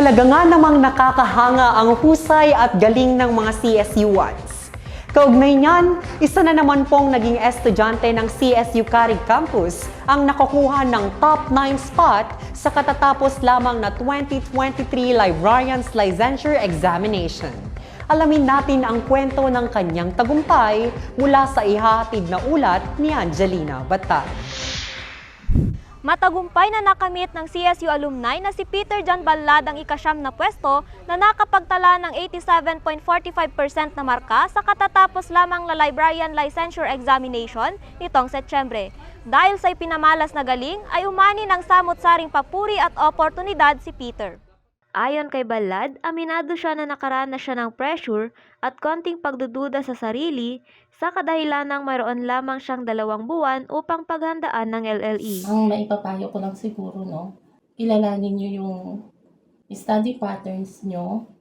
Talaga nga namang nakakahanga ang husay at galing ng mga CSUans. Kaugnay niyan, isa na naman pong naging estudyante ng CSU Carig Campus ang nakukuha ng top 9 spot sa katatapos lamang na 2023 Librarians Licensure Examination. Alamin natin ang kwento ng kanyang tagumpay mula sa ihahatid na ulat ni Angelina Batad. Matagumpay na nakamit ng CSU alumni na si Peter John Balad ang ikasyam na pwesto na nakapagtala ng 87.45% na marka sa katatapos lamang na Librarian Licensure Examination nitong Setyembre. Dahil sa ipinamalas na galing ay umani ng samot-saring papuri at oportunidad si Peter. Ayon kay Balad, aminado siya na nakaranas siya ng pressure at konting pagdududa sa sarili sa kadahilanang mayroon lamang siyang 2 buwan upang paghandaan ng LLE. Ang maipapayo ko lang siguro, kilalanin nyo yung study patterns nyo.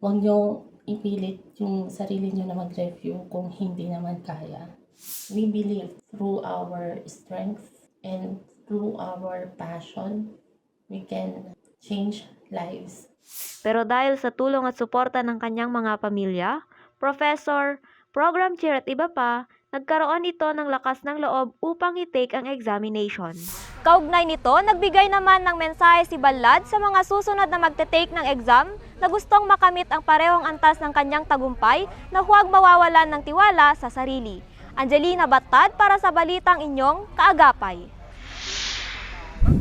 Huwag nyo ipilit yung sarili nyo na mag-review kung hindi naman kaya. We believe through our strength and through our passion, we can change lives. Pero dahil sa tulong at suporta ng kanyang mga pamilya, professor, program chair at iba pa, nagkaroon ito ng lakas ng loob upang i-take ang examination. Kaugnay nito, nagbigay naman ng mensahe si Balad sa mga susunod na magte-take ng exam na gustong makamit ang parehong antas ng kanyang tagumpay na huwag mawawalan ng tiwala sa sarili. Angelina Batad para sa Balitang Inyong Kaagapay.